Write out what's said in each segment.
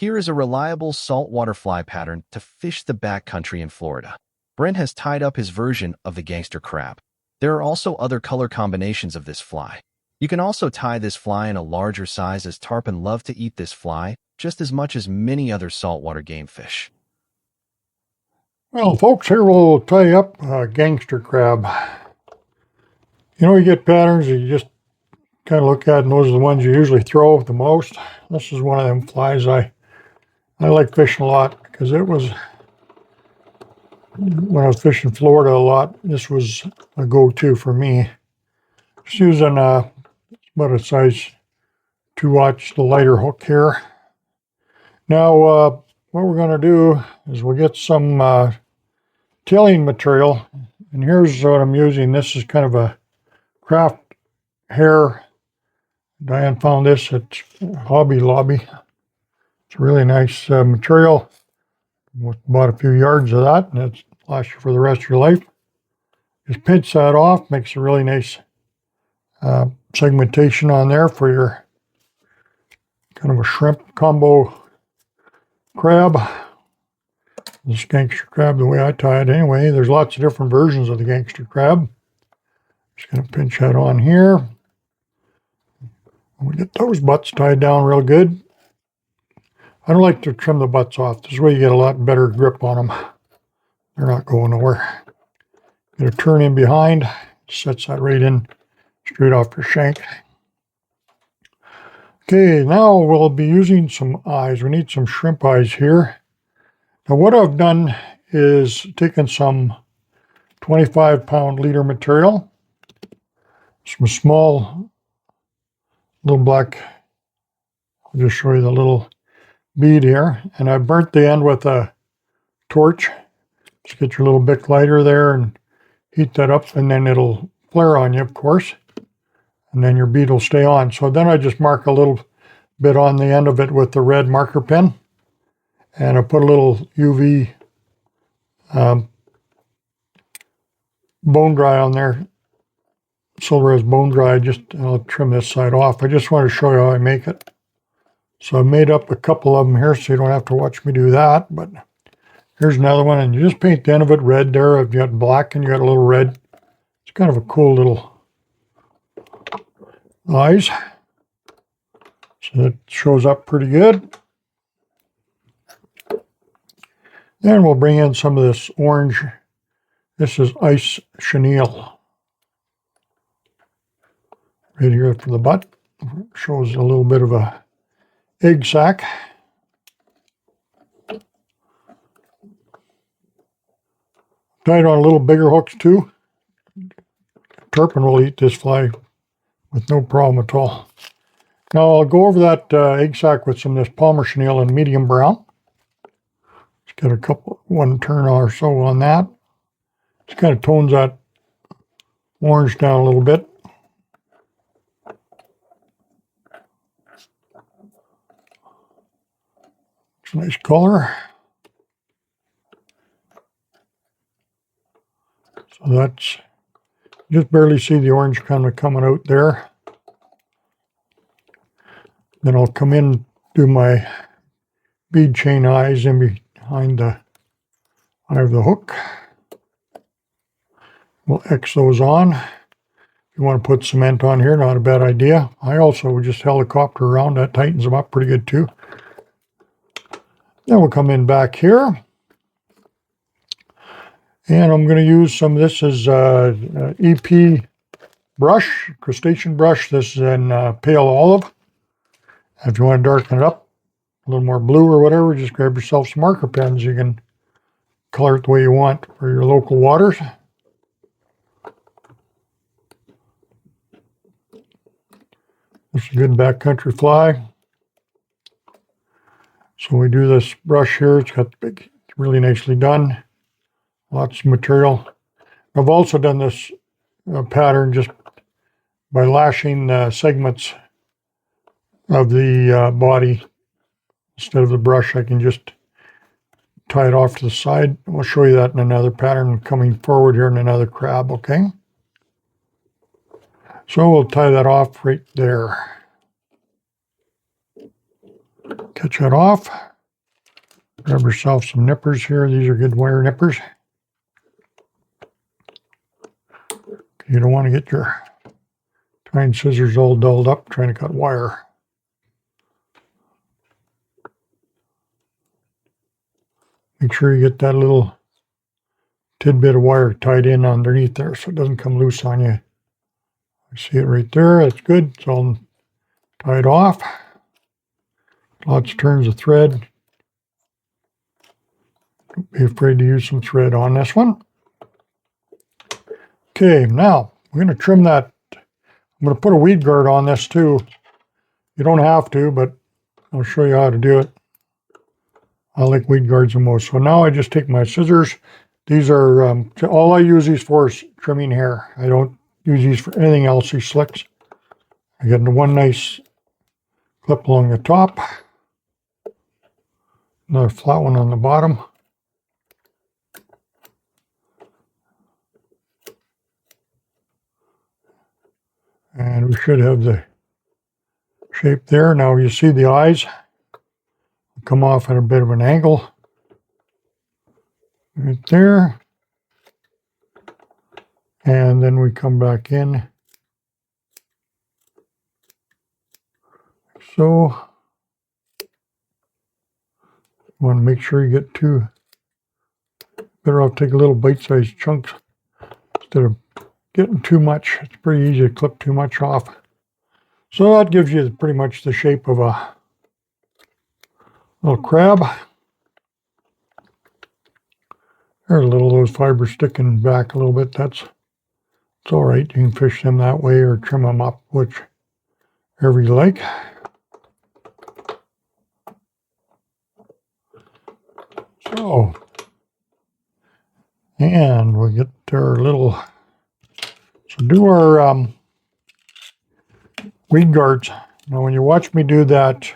Here is a reliable saltwater fly pattern to fish the backcountry in Florida. Brent has tied up his version of the gangster crab. There are also other color combinations of this fly. You can also tie this fly in a larger size, as tarpon love to eat this fly just as much as many other saltwater game fish. Well, folks, here we'll tie up gangster crab. You know, you get patterns that you just kind of look at, and those are the ones you usually throw the most. This is one of them flies I like fishing a lot, because it was, when I was fishing Florida a lot, this was a go-to for me. Just using about a size 2-aught, the lighter hook here. Now, what we're going to do is we'll get some tailing material, and here's what I'm using. This is kind of a craft hair. Diane found this at Hobby Lobby. It's a really nice material. Bought a few yards of that, and it lasts you for the rest of your life. Just pinch that off, makes a really nice segmentation on there for your kind of a shrimp combo crab. This gangster crab, the way I tie it anyway, there's lots of different versions of the gangster crab. Just going to pinch that on here. We get those butts tied down real good. I don't like to trim the butts off. This way you get a lot better grip on them. They're not going nowhere. Get a turn in behind. Sets that right in straight off your shank. Okay, now we'll be using some eyes. We need some shrimp eyes here. Now what I've done is taken some 25-pound leader material, some small little black, I'll just show you the little bead here, and I burnt the end with a torch. Just get your little Bic lighter there and heat that up, and then it'll flare on you, of course, and then your bead will stay on. So then I just mark a little bit on the end of it with the red marker pen, and I put a little UV bone dry on there. Silver as bone dry. I'll trim this side off. I just want to show you how I make it. So I made up a couple of them here, so you don't have to watch me do that. But here's another one, and you just paint the end of it red there. If you got black and you got a little red, it's kind of a cool little eyes. So that shows up pretty good. Then we'll bring in some of this orange. This is ice chenille. Right here for the butt. Shows a little bit of a egg sac. Tied on a little bigger hooks too. Tarpon will eat this fly with no problem at all. Now I'll go over that egg sac with some of this Palmer chenille in medium brown. Just get one turn or so on that. Just kind of tones that orange down a little bit. It's a nice color. So that's, just barely see the orange kind of coming out there. Then I'll come in, do my bead chain eyes in behind the eye of the hook. We'll X those on. If you want to put cement on here, not a bad idea. I also just helicopter around, that tightens them up pretty good too. Then we'll come in back here. And I'm going to use some of this as EP brush, crustacean brush. This is in pale olive. If you want to darken it up a little more blue or whatever, just grab yourself some marker pens. You can color it the way you want for your local waters. This is a good backcountry fly. So we do this brush here. It's got the big, really nicely done. Lots of material. I've also done this pattern just by lashing segments of the body. Instead of the brush, I can just tie it off to the side. I'll show you that in another pattern coming forward here in another crab, okay? So we'll tie that off right there. Catch that off. Grab yourself some nippers here. These are good wire nippers. You don't want to get your tine scissors all dulled up trying to cut wire. Make sure you get that little tidbit of wire tied in underneath there so it doesn't come loose on you. I see it right there. That's good. It's all tied off. Lots of turns of thread. Don't be afraid to use some thread on this one. Okay, now we're going to trim that. I'm going to put a weed guard on this too. You don't have to, but I'll show you how to do it. I like weed guards the most. So now I just take my scissors. These are, all I use these for is trimming hair. I don't use these for anything else, these slicks. I get one nice clip along the top. Another flat one on the bottom. And we should have the shape there. Now you see the eyes come off at a bit of an angle. Right there. And then we come back in. Like so. You want to make sure you get better off take a little bite-sized chunks instead of getting too much. It's pretty easy to clip too much off. So that gives you pretty much the shape of a little crab. There's a little of those fibers sticking back a little bit. It's all right. You can fish them that way or trim them up, whichever you like. So, and we'll get our little, so do our weed guards. Now when you watch me do that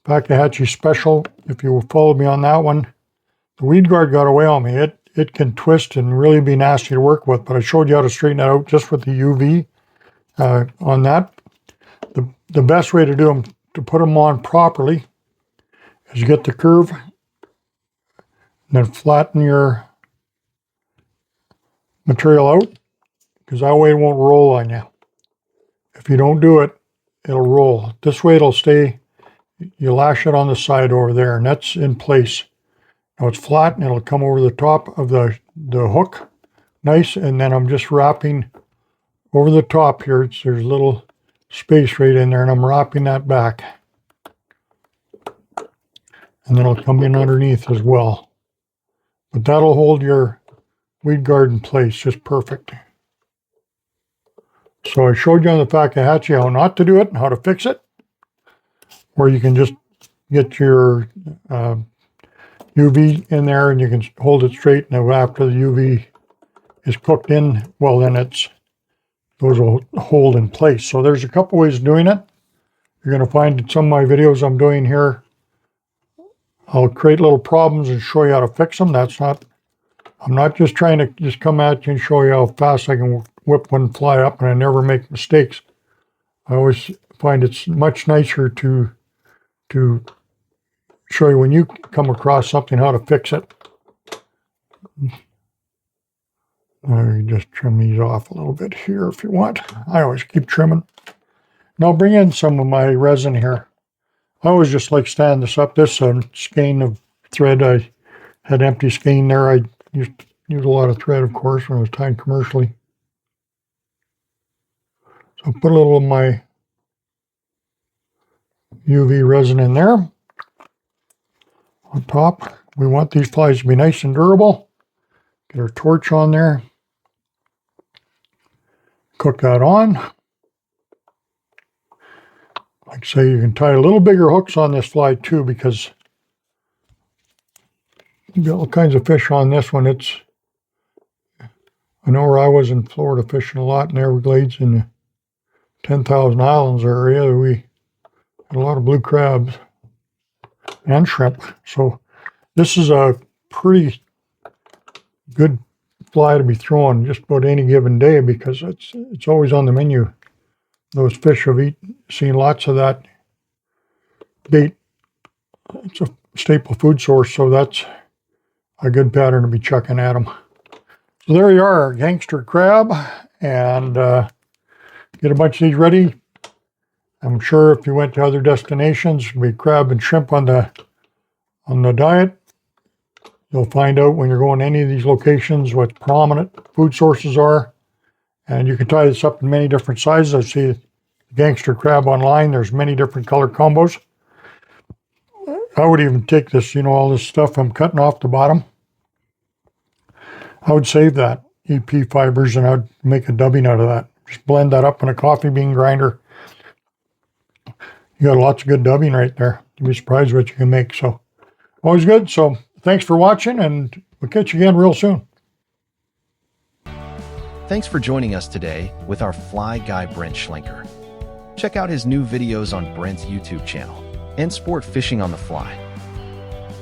Backcountry special, if you followed me on that one, the weed guard got away on me. It can twist and really be nasty to work with, but I showed you how to straighten it out just with the UV on that. The best way to do them, to put them on properly, is you get the curve and then flatten your material out, because that way it won't roll on you. If you don't do it, it'll roll. This way it'll stay. You lash it on the side over there, and that's in place. Now it's flat, and it'll come over the top of the hook. Nice, and then I'm just wrapping over the top here. There's a little space right in there, and I'm wrapping that back. And then it'll come in underneath as well. But that'll hold your weed guard in place just perfect. So I showed you on the Backcountry how not to do it and how to fix it. Or you can just get your UV in there and you can hold it straight, and after the UV is cooked in, well then those will hold in place. So there's a couple ways of doing it. You're going to find in some of my videos I'm doing here, I'll create little problems and show you how to fix them. I'm not just trying to just come at you and show you how fast I can whip one fly up, and I never make mistakes. I always find it's much nicer to show you when you come across something how to fix it. You just trim these off a little bit here if you want. I always keep trimming. Now bring in some of my resin here. I always just like stand this up. This skein of thread, I had empty skein there. I used to use a lot of thread, of course, when I was tying commercially. So put a little of my UV resin in there. On top, we want these flies to be nice and durable. Get our torch on there. Cook that on. Like I say, you can tie a little bigger hooks on this fly too, because you got all kinds of fish on this one. I know where I was in Florida fishing a lot in Everglades in the 10,000 Islands area. We had a lot of blue crabs and shrimp. So this is a pretty good fly to be throwing just about any given day, because it's always on the menu. Those fish have seen lots of that bait it's a staple food source, so that's a good pattern to be chucking at them. So there you are, Gangster Crab, and get a bunch of these ready. I'm sure if you went to other destinations, with crab and shrimp on the diet, you'll find out when you're going to any of these locations what prominent food sources are. And you can tie this up in many different sizes. I see the Gangster Crab online. There's many different color combos. I would even take this, all this stuff I'm cutting off the bottom. I would save that EP fibers and I'd make a dubbing out of that. Just blend that up in a coffee bean grinder. You got lots of good dubbing right there. You'll be surprised what you can make. So always good. So thanks for watching, and we'll catch you again real soon. Thanks for joining us today with our fly guy Brent Schlenker. Check out his new videos on Brent's YouTube channel and Sport Fishing on the Fly.